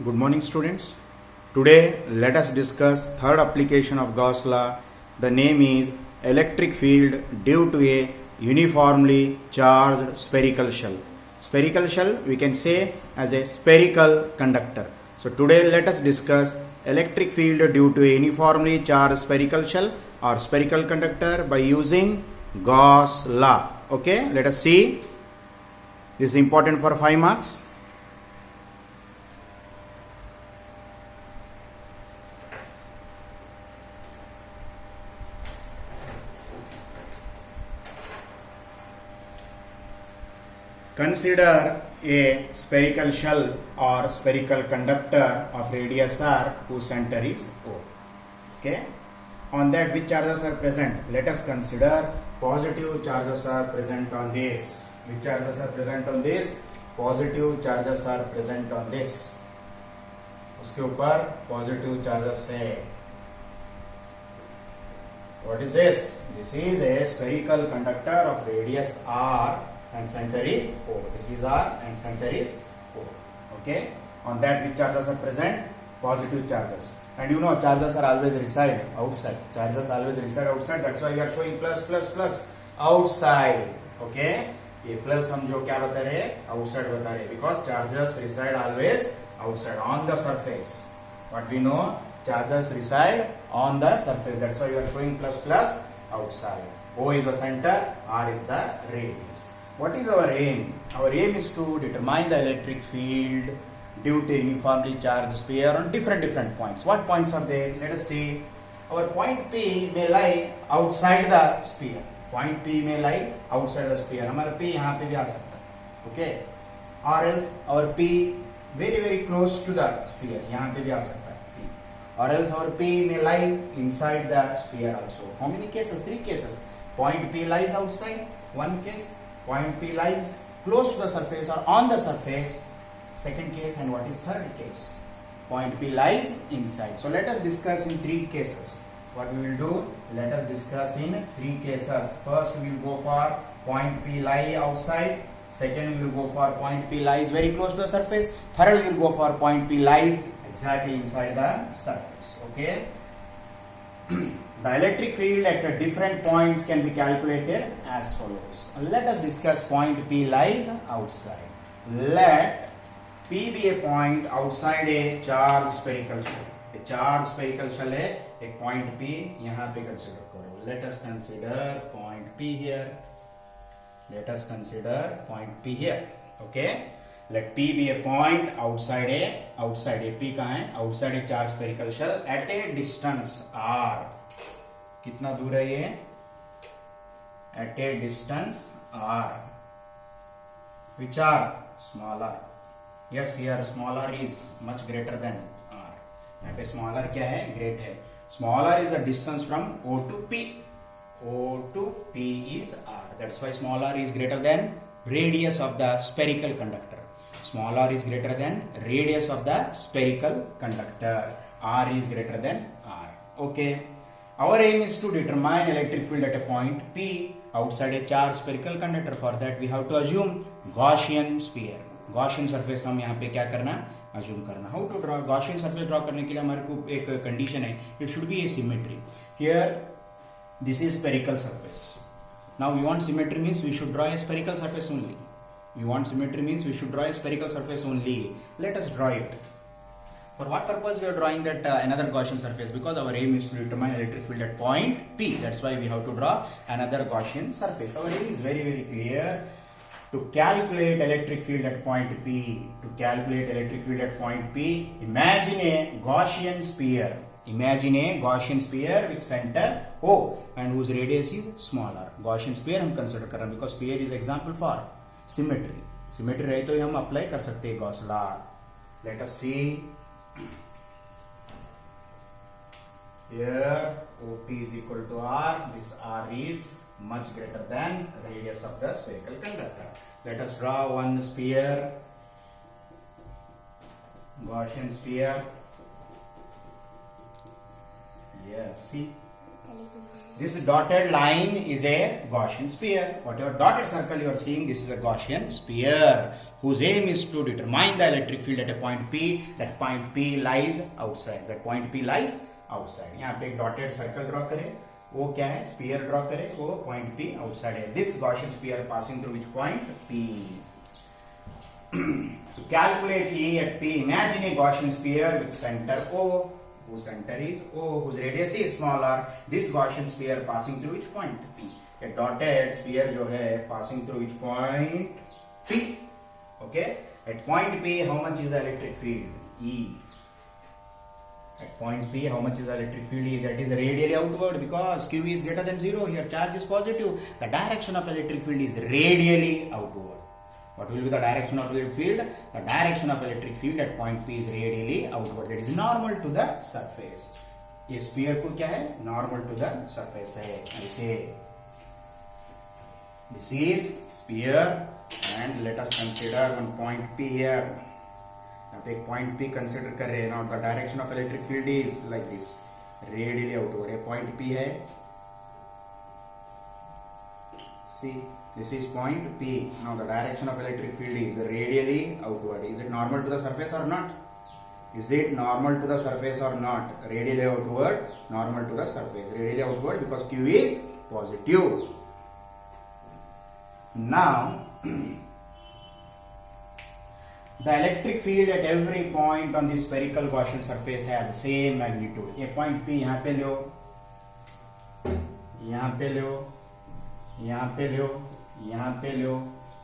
Good morning, students. Today, let us discuss third application of Gauss law. The name is electric field due to a uniformly charged spherical shell. Spherical shell we can say as a spherical conductor. So today, let us discuss electric field due to a uniformly charged spherical shell or spherical conductor by using Gauss law. Okay, let us see. This is important for 5 marks. Consider a spherical shell or spherical conductor of radius r whose center is O. Okay. On that, which charges are present? Let us consider positive charges are present on this. Which charges are present on this? Positive charges are present on this. उसके ऊपर positive charges है. What is this? This is a spherical conductor of radius r and center is O. This is R and center is O. Okay. On that, which charges are present? Positive charges. And you know charges are always reside outside. Charges always reside outside. That's why we are showing plus plus plus outside. Okay. ये plus हम जो क्या बता रहे हैं? Outside बता रहे हैं. Because charges reside always outside on the surface. What we know? Charges reside on the surface. That's why we are showing plus plus outside. O is the center. R is the radius. What is our aim? Our aim is to determine the electric field due to uniformly charged sphere on different points. What points are there? Let us see. Our point P may lie outside the sphere. Point P may lie outside the sphere. हमारा P यहाँ पे भी आ सकता है. Okay. Or else our P very close to the sphere. यहाँ पे भी आ सकता है P. Or else our P may lie inside the sphere also. How many cases? 3 cases. Point P lies outside. One case. Point P lies close to the surface or on the surface. Second case. And what is third case? Point P lies inside. So let us discuss in 3 cases. What we will do? Let us discuss in 3 cases. First we will go for point P lie outside. Second we will go for point P lies very close to the surface. Third we will go for point P lies exactly inside the surface. Okay. The electric field at different points can be calculated as follows. Let us discuss point P lies outside. Let P be a point outside a charged spherical shell. A charged spherical shell है एक point P यहाँ पे consider करो. Let us consider point P here. Let us consider point P here. Okay. Let P be a point outside a P कहाँ है? Outside a charged spherical shell at a distance R. कितना दूर है ये? At a distance R. Which R? Small r. Yes, here small r is much greater than R. यहाँ पे small r क्या है? Great है. Small r is the distance from O to P. O to P is R. That's why small r is greater than radius of the spherical conductor. Small r is greater than radius of the spherical conductor. R is greater than R. Okay. Our aim is to determine electric field at a point P outside a charged spherical conductor. For that we have to assume Gaussian sphere. Gaussian surface हम यहाँ पे क्या करना? Assume करना. How to draw? Gaussian surface draw करने के लिए हमारे को एक condition है. It should be a symmetry. Here, this is spherical surface. Now we want symmetry means we should draw a spherical surface only. We want symmetry means we should draw a spherical surface only. Let us draw it. For what purpose we are drawing that another Gaussian surface? Because our aim is to determine electric field at point P. That's why we have to draw another Gaussian surface. Our aim is very clear. To calculate electric field at point P. To calculate electric field at point P, imagine a Gaussian sphere. Imagine a Gaussian sphere with center O and whose radius is smaller. Gaussian sphere हम consider कर रहे हैं because sphere is example for symmetry. Symmetry रहे तो हम apply कर सकते हैं Gauss law. Let us see. Here OP is equal to R. This R is much greater than radius of the spherical conductor. Let us draw one sphere. Gaussian sphere. Yes, see This dotted line is a Gaussian sphere. Whatever dotted circle you are seeing, this is a Gaussian sphere whose aim is to determine the electric field at a point P. That point P lies outside. That point P lies outside. यहाँ पे एक dotted circle draw करें. वो क्या है? Sphere draw करें. वो point P outside है. This Gaussian sphere passing through which point? P. To calculate E at P, imagine a Gaussian sphere with center O, whose center is O, whose radius is small r. This Gaussian sphere passing through which point? P. A dotted sphere जो है passing through which point? P. Okay. At point P, how much is the electric field? E. At point P, how much is the electric field? E. That is radially outward because Q is greater than 0. Here charge is positive. The direction of electric field is radially outward. What will be the direction of electric field? The direction of electric field at point P is radially outward. That is normal to the surface. ये sphere को क्या है? Normal to the surface है. ऐसे. This is sphere and let us consider one point P here. यहाँ पे एक point P consider कर रहे हैं. Now the direction of electric field is like this. Radially outward. ये point P है. See. This is point P. Now the direction of electric field is radially outward. Is it normal to the surface or not? Is it normal to the surface or not? Radially outward, normal to the surface. Radially outward because Q is positive. Now, the electric field at every point on the spherical Gaussian surface has the same magnitude. ये point P यहाँ पे लो, यहाँ पे लो, यहाँ पे लो, यहाँ पे लो,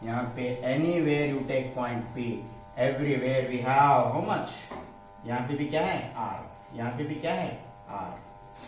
यहाँ पे anywhere you take point P, everywhere we have how much? यहाँ पे भी क्या है? R. यहाँ पे भी क्या है? R.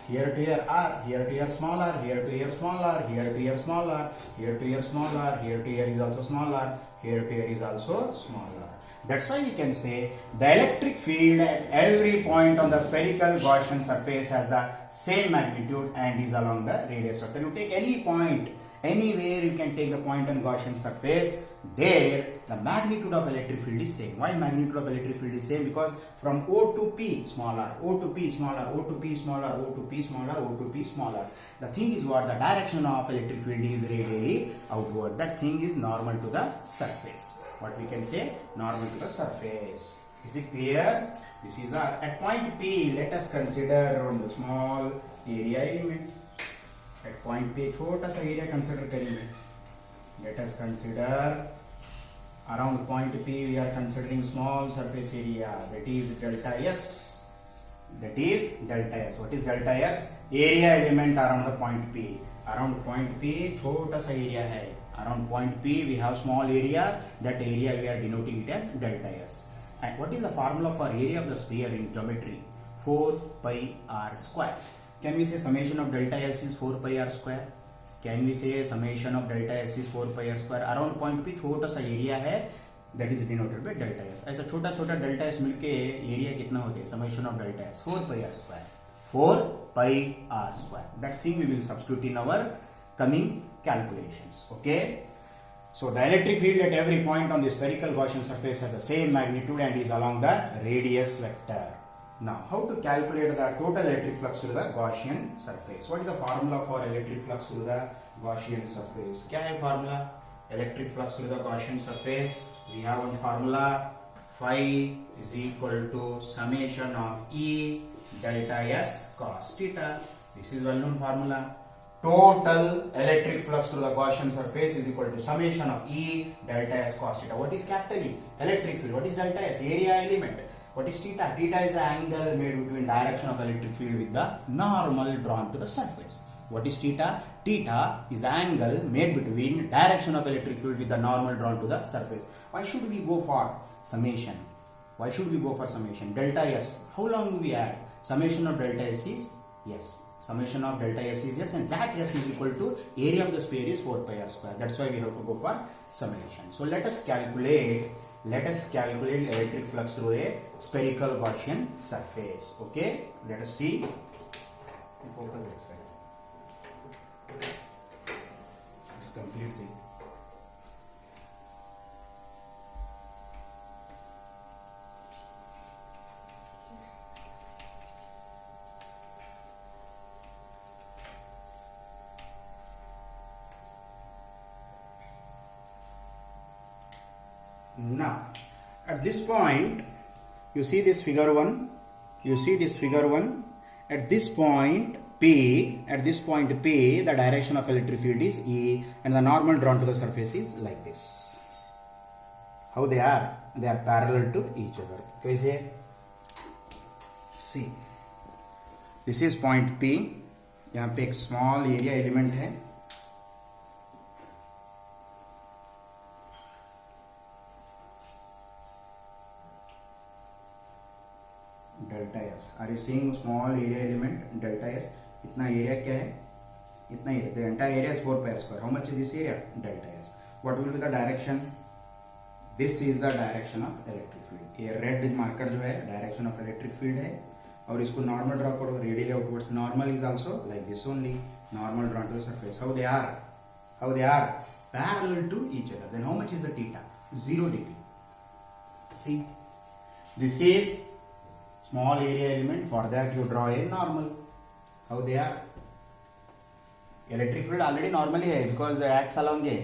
Here to here R, here to here small r, here to here small r, here to here small r, here to here small r, here to here is also small r, here to here is also small r. That's why we can say the electric field at every point on the spherical Gaussian surface has the same magnitude and is along the radius vector. You take any point, anywhere you can take the point on Gaussian surface, there the magnitude of electric field is same. Why magnitude of electric field is same? Because from O to P small r, O to P small r, O to P small r, O to P small r, O to P small r. The thing is what? The direction of electric field is radially outward. That thing is normal to the surface. What we can say? Normal to the surface. Is it clear? This is our at point P. Let us consider on the small area element. At point P छोटा सा area consider करेंगे. Let us consider around point P we are considering small surface area, that is delta S. That is delta S. What is delta S? Area element around the point P. Around point P छोटा सा area है. Around point P we have small area. That area we are denoting it as delta S. And what is the formula for area of the sphere in geometry? 4 pi r square. Can we say summation of delta S is 4 pi r square? Can we say summation of delta S is 4 pi r square? Around point P छोटा सा area है, that is denoted by delta S. ऐसा छोटा छोटा delta S मिलके area कितना होता है? Summation of delta S 4 pi r square. 4 pi r square. That thing we will substitute in our coming calculations. Okay. So the electric field at every point on the spherical Gaussian surface has the same magnitude and is along the radius vector. Now, how to calculate the total electric flux through the Gaussian surface? What is the formula for electric flux through the Gaussian surface? क्या है formula? Electric flux through the Gaussian surface. We have one formula. Phi is equal to summation of E delta S cos theta. This is well-known formula. Total electric flux through the Gaussian surface is equal to summation of E delta S cos theta. What is capital E? Electric field. What is delta S? Area element. What is theta? Theta is the angle made between direction of electric field with the normal drawn to the surface. What is theta? Theta is the angle made between direction of electric field with the normal drawn to the surface. Why should we go for summation? Why should we go for summation? Delta S. How long we add? Summation of delta S is yes. Summation of delta S is yes, and that S is equal to area of the sphere is 4 pi r square. That's why we have to go for summation. So let us calculate electric flux through a spherical Gaussian surface. Okay, let us see. Focus that side. It's complete thing. at this point, you see this figure 1, you see this figure 1, at this point P, the direction of electric field is E, and the normal drawn to the surface is like this. How they are? They are parallel to each other. कैसे? See, this is point P. यहाँ पे एक small area element है. Delta S. Are you seeing small area element delta S? इतना area क्या है? इतना area. The entire area is 4 pi r square. How much is this area? Delta S. What will be the direction? This is the direction of electric field. ये red marker जो है direction of electric field है, और इसको normal draw करो. Radially outwards. Normal is also like this only. Normal draw to the surface. How they are? Parallel to each other. Then how much is the theta? 0 degree. See, this is small area element. For that you draw a normal. How they are? Electric field already normally है because it acts along a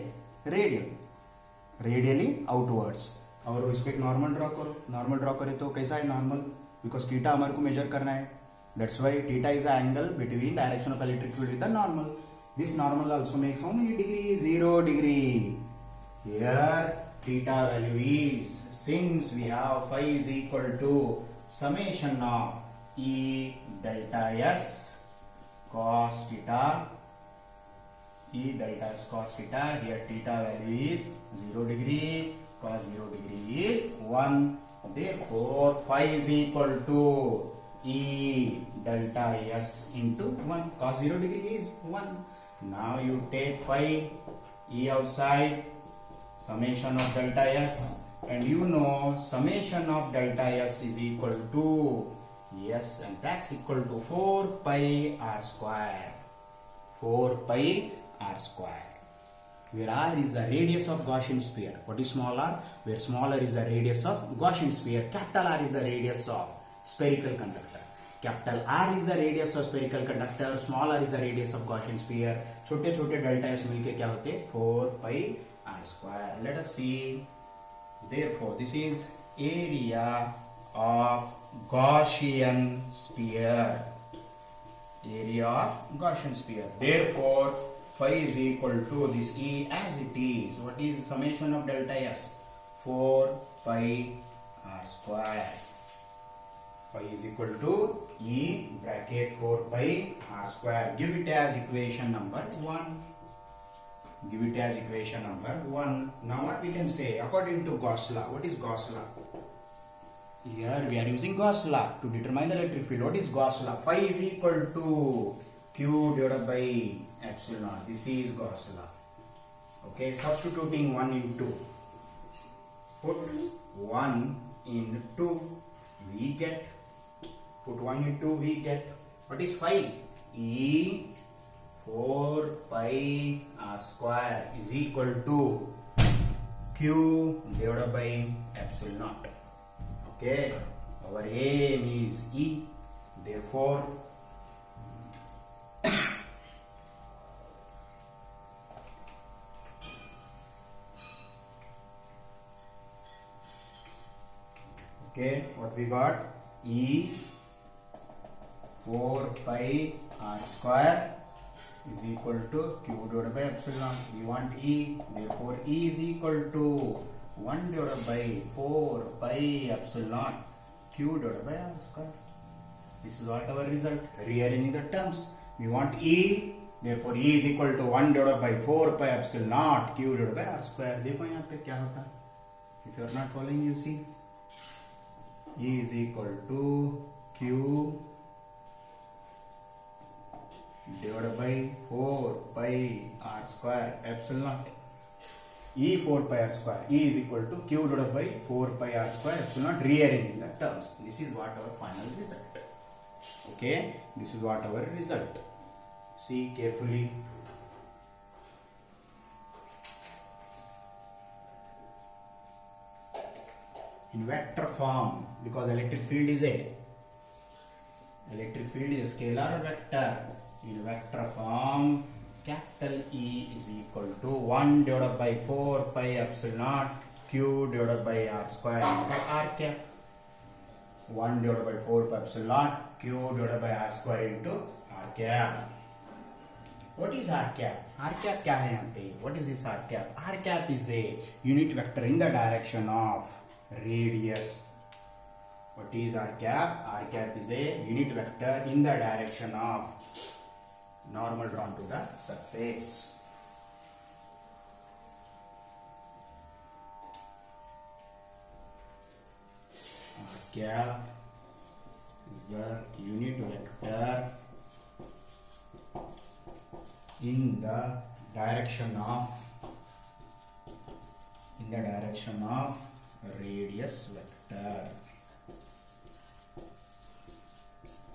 radially outwards. और इसको एक normal draw करो. Normal draw करे तो कैसा है normal? Because theta हमारे को मेजर करना है. That's why theta is the angle between direction of electric field with the normal. This normal also makes how many degree? 0 degree. Here theta value is, since we have phi is equal to summation of E delta S cos theta, E delta S cos theta. Here theta value is 0 degree, cos 0 degree is 1. Therefore phi is equal to E delta S into 1. Cos 0 degree is 1. Now you take phi, E outside, summation of delta S, and you know summation of delta S is equal to, yes, and that's equal to 4 pi r square. 4 pi r square. Where r is the radius of Gaussian sphere. What is small r? Where smaller is the radius of Gaussian sphere. Capital R is the radius of spherical conductor. Capital R is the radius of spherical conductor. Small r is the radius of Gaussian sphere. छोटे छोटे delta s मिलके क्या होते? 4 pi r square. Let us see. Therefore, this is area of Gaussian sphere. Area of Gaussian sphere. Therefore, phi is equal to this E as it is. What is summation of delta S? 4 pi r square. Phi is equal to E bracket 4 pi r square. Give it as equation number 1. Give it as equation number 1. Now what we can say according to Gauss law? What is Gauss law? Here we are using Gauss law to determine the electric field. What is Gauss law? Phi is equal to Q divided by epsilon. This is Gauss law. Okay, substituting 1 in 2. Put 1 in 2. We get. Put 1 in 2. We get. What is phi? E 4 pi r square is equal to Q divided by epsilon naught. Okay, our aim is E. Therefore, okay, what we got? E 4 pi r square is equal to Q divided by epsilon. We want E, therefore E is equal to 1 divided by 4 pi epsilon Q divided by r square. This is what our result. Rearranging the terms, we want E, therefore E is equal to 1 divided by 4 pi epsilon Q divided by r square. देखो यहाँ पे क्या होता है? If you are not following, you see E is equal to Q divided by 4 pi r square epsilon. E 4 pi r square. E is equal to Q divided by 4 pi r square epsilon. Rearranging the terms. This is what our final result. Okay, this is what our result. See carefully. In vector form, because electric field is a scalar or vector. In vector form, capital E is equal to 1 divided by 4 pi epsilon q divided by r square into r cap. 1 divided by 4 pi epsilon naught q divided by r square into r cap. What is r cap? R cap क्या है यहाँ पे? What is this r cap? R cap is a unit vector in the direction of radius. What is r cap? R cap is a unit vector in the direction of normal drawn to the surface. R cap is the unit vector in the direction of radius vector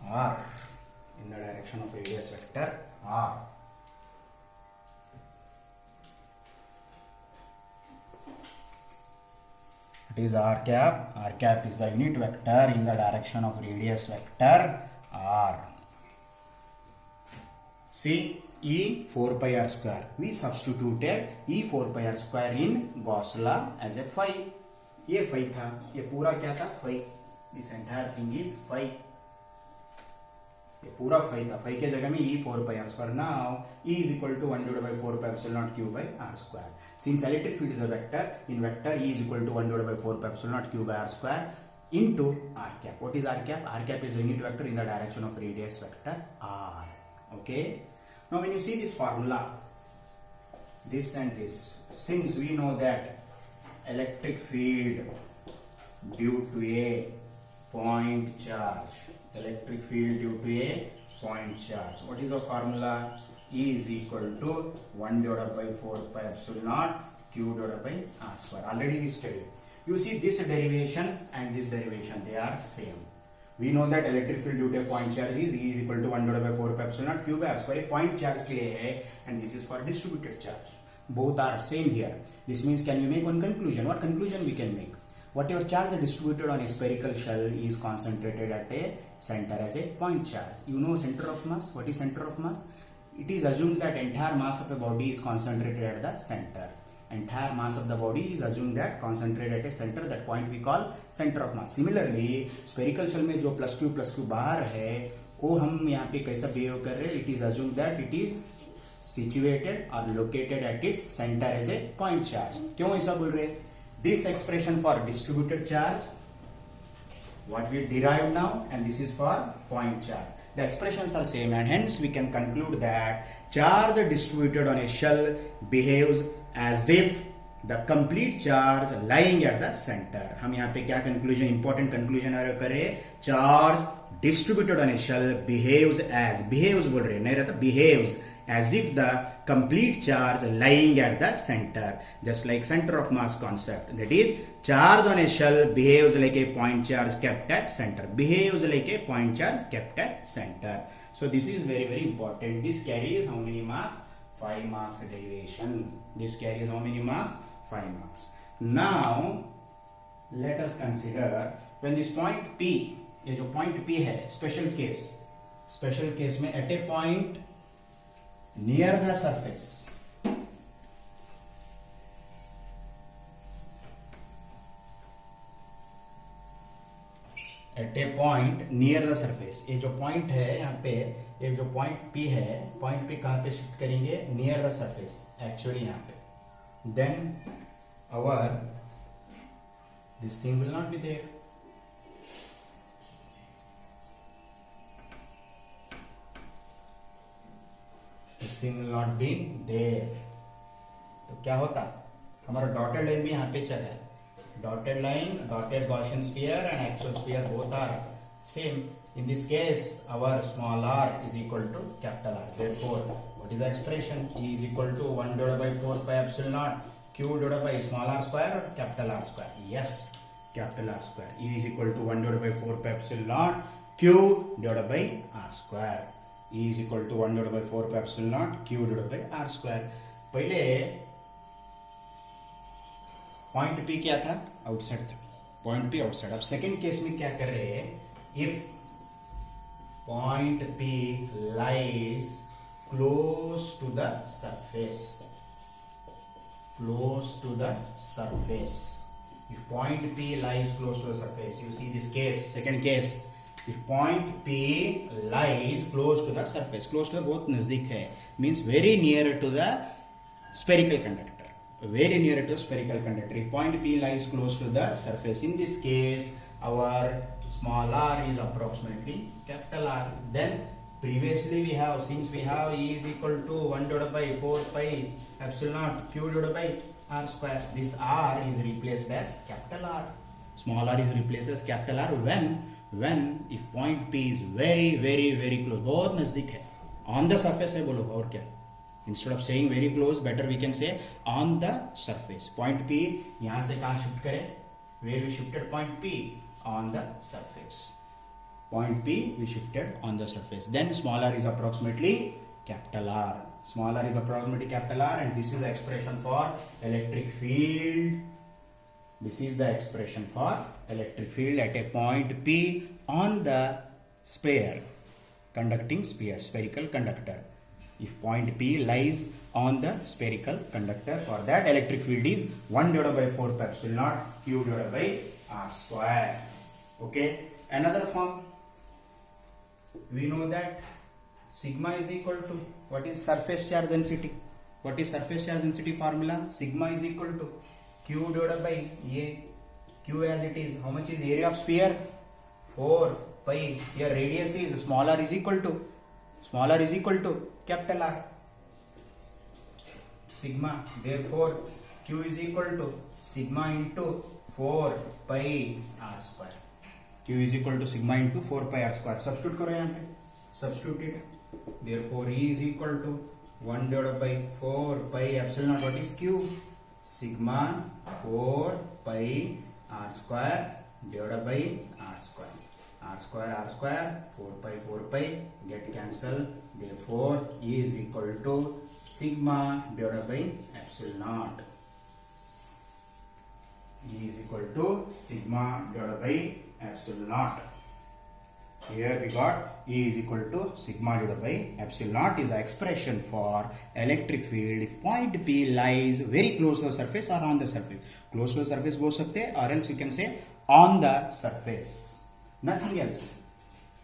r, in the direction of radius vector r. It is r cap. R cap is the unit vector in the direction of radius vector r. See, E 4 pi r square. We substituted E 4 pi r square in Gauss law as a phi. ये phi था, ये पूरा क्या था? Phi. This entire thing is phi. ये पूरा phi था. Phi के जगह में E 4 pi r square. Now E is equal to 1 divided by 4 pi epsilon naught q by r square. Since electric field is a vector, in vector E is equal to 1 divided by 4 pi epsilon naught q by r square into r cap. What is r cap? R cap is the unit vector in the direction of radius vector r. Okay. Now when you see this formula, this and this, since we know that electric field due to a point charge, electric field due to a point charge, what is the formula? E is equal to 1 divided by 4 pi epsilon naught q divided by r square. Already we studied. You see this derivation and this derivation, they are same. We know that electric field due to a point charge is E is equal to 1 divided by 4 pi epsilon naught q by r square. A point charge के लिए है, and this is for distributed charge. Both are same here. This means, can we make one conclusion? What conclusion we can make? Whatever charge distributed on a spherical shell is concentrated at a center as a point charge. You know center of mass. What is center of mass? It is assumed that entire mass of a body is concentrated at the center. Entire mass of the body is assumed that concentrated at a center. That point we call center of mass. Similarly, spherical shell में जो plus q बाहर है, वो हम यहाँ पे कैसा behave कर रहे हैं? It is assumed that it is situated or located at its center as a point charge. क्यों ऐसा बोल रहे हैं? This expression for distributed charge, what we derived now, and this is for point charge. The expressions are same, and hence we can conclude that charge distributed on a shell behaves as if the complete charge lying at the center. हम यहाँ पे क्या conclusion, important conclusion करें? Charge distributed on a shell behaves बोल रहे हैं, नहीं रहता, behaves as if the complete charge lying at the center, just like center of mass concept. That is, charge on a shell behaves like a point charge kept at center. Behaves like a point charge kept at center. So this is very, very important. This carries how many marks? 5 marks derivation. This carries how many marks? 5 marks. Now, let us consider when this point P, ये जो point P है, special case में at a point near the surface, at a point near the surface, ये जो point है यहाँ पे, ये जो point P है, point P कहाँ पे shift करेंगे? Near the surface, actually यहाँ पे. Then this thing will not be there. This thing will not be there. तो क्या होता? हमारा dotted line भी यहाँ पे चला है. Dotted line, dotted Gaussian sphere and actual sphere both are same. In this case, our small r is equal to capital R. Therefore, what is the expression? E is equal to 1 divided by 4 pi epsilon naught q divided by small r square or capital R square? Yes, capital R square. E is equal to 1 divided by 4 pi epsilon naught q divided by r square. E is equal to 1 divided by 4 pi epsilon naught q divided by r square. पहले point P क्या था? Outside था. Point P outside. अब second case में क्या कर रहे हैं? If point P lies close to the surface, close to the surface, if point P lies close to the surface, you see this case, second case, if point P lies close to the surface, close to the both nazdik hai, means very near to the spherical conductor, very near to spherical conductor. If point P lies close to the surface, in this case our small r is approximately capital R. Then previously we have, since we have E is equal to 1 divided by 4 pi epsilon naught q divided by r square, this r is replaced as capital R. Small r is replaced as capital R when if point P is very close, बहुत नजदीक है, on the surface है बोलो, और क्या, instead of saying very close, better we can say on the surface. Point P यहाँ से कहाँ shift करें, where we shifted point P, on the surface. Point P we shifted on the surface. Then small r is approximately capital R. Small r is approximately capital R, and this is the expression for electric field. This is the expression for electric field at a point P on the sphere, conducting sphere, spherical conductor. If point P lies on the spherical conductor, for that electric field is 1 divided by 4 pi epsilon naught q divided by r square. Okay, another form, we know that sigma is equal to, what is surface charge density? What is surface charge density formula? Sigma is equal to q divided by A. Q as it is, how much is area of sphere? 4 pi. Here radius is small r is equal to capital R. Sigma, therefore q is equal to sigma into 4 pi r square. Q is equal to sigma into 4 pi r square. Substitute करो यहाँ पे, substitute it. Therefore E is equal to 1 divided by 4 pi epsilon naught. What is Q? Sigma 4 pi r square divided by r square. R square, 4 pi get cancelled. Therefore E is equal to sigma divided by epsilon naught. E is equal to sigma divided by epsilon naught. Here we got E is equal to sigma divided by epsilon naught is the expression for electric field if point P lies very close to the surface or on the surface. Close to the surface बोल सकते हैं, or else you can say on the surface. Nothing else.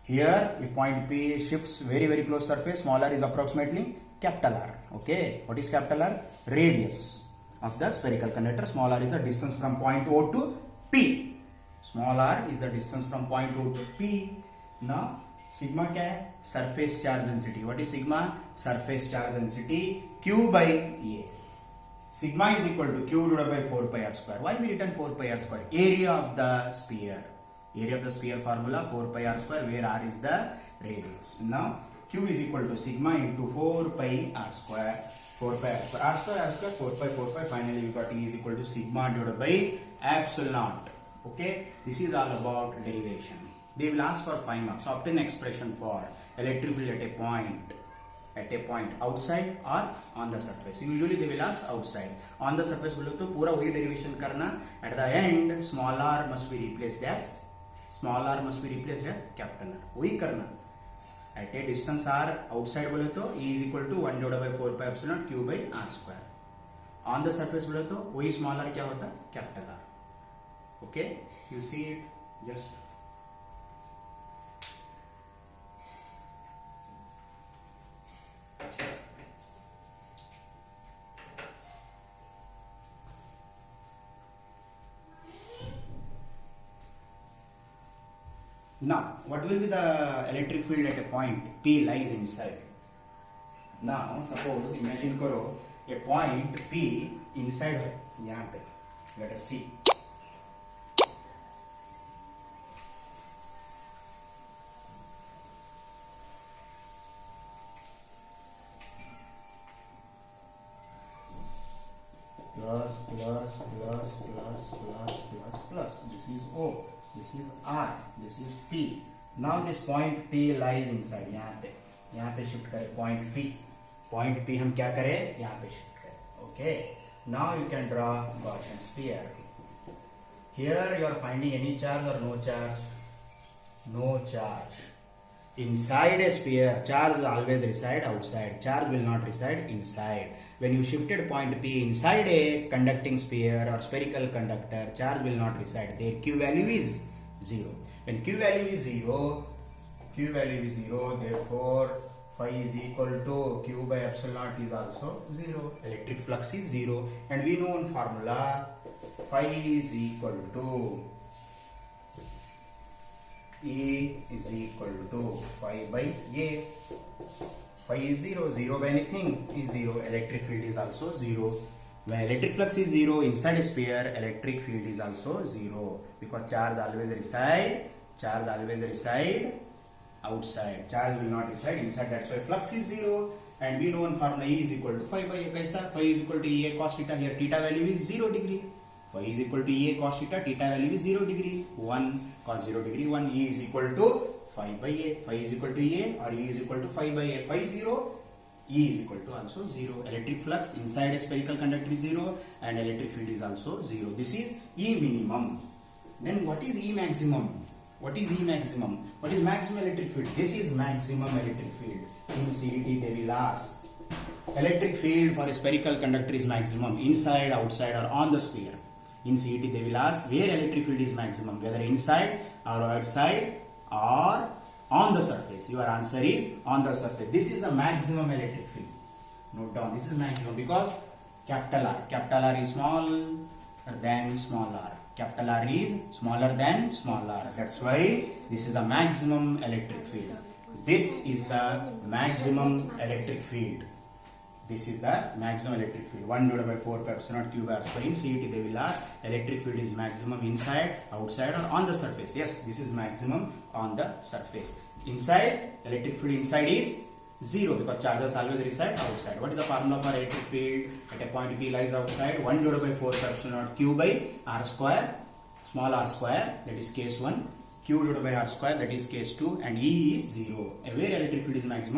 Here if point P shifts very close surface, small r is approximately capital R. Okay, what is capital R? Radius of the spherical conductor. Small r is the distance from point O to P. Small r is the distance from point O to P. Now sigma क्या है? Surface charge density. What is sigma? Surface charge density Q by A. Sigma is equal to Q divided by 4 pi r square. Why we written 4 pi r square? Area of the sphere. Area of the sphere formula 4 pi r square, where r is the radius. Now Q is equal to sigma into 4 pi r square. 4 pi r square, 4 pi. Finally we got E is equal to sigma divided by epsilon naught. Okay, this is all about derivation. They will ask for 5 marks. Obtain expression for electric field at a point outside or on the surface. Usually they will ask outside. On the surface बोलो तो पूरा वही derivation करना. At the end small r must be replaced as capital R. वही करना. At a distance r outside बोले तो E is equal to 1 divided by 4 pi epsilon naught q by r square. On the surface बोले तो वही small r क्या होता? Capital R. Okay, you see it just. Now, what will be the electric field at a point P lies inside? Now, suppose imagine करो a point P inside है यहाँ पे. Let us see. Plus. This is O. This is R. This is P. Now this point P lies inside. यहाँ पे shift करें point P. Point P हम क्या करें? यहाँ पे shift करें. Okay. Now you can draw Gaussian sphere. Here you are finding any charge or no charge? No charge. Inside a sphere, charge always reside outside. Charge will not reside inside. When you shifted point P inside a conducting sphere or spherical conductor, charge will not reside there. Q value is 0. When Q value is 0, therefore phi is equal to Q by epsilon naught is also 0. Electric flux is 0. And we know in formula phi is equal to E is equal to phi by A. Phi is 0. 0 by anything is 0. Electric field is also 0. When electric flux is 0 inside a sphere, electric field is also 0. Because charge always reside outside. Charge will not reside inside. That's why flux is 0. And we know in formula E is equal to phi by A. Kaisa? Phi is equal to EA cos theta. Here theta value is 0 degree. Phi is equal to EA cos theta. Theta value is 0 degree. 1 cos 0 degree 1. E is equal to phi by A. Phi is equal to EA or E is equal to phi by A. Phi 0. E is equal to also 0. Electric flux inside a spherical conductor is 0 and electric field is also 0. This is E minimum. Then what is E maximum? What is E maximum? What is maximum electric field? This is maximum electric field. In CET they will ask. Electric field for a spherical conductor is maximum inside, outside or on the sphere. In CET they will ask where electric field is maximum, whether inside or outside or on the surface. Your answer is on the surface. This is the maximum electric field. Note down, this is maximum because capital R is smaller than small r. Capital R is smaller than small r. That's why this is the maximum electric field. This is the maximum electric field. This is the maximum electric field. 1 divided by 4 pi epsilon naught Q by R square. In CET they will ask electric field is maximum inside, outside or on the surface. Yes, this is maximum on the surface. Inside, electric field inside is 0 because charges always reside outside. What is the formula for electric field at a point P lies outside? 1 divided by 4 pi epsilon naught Q by R square, small r square, that is case 1. Q divided by R square, that is case 2, and E is 0. Where electric field is maximum?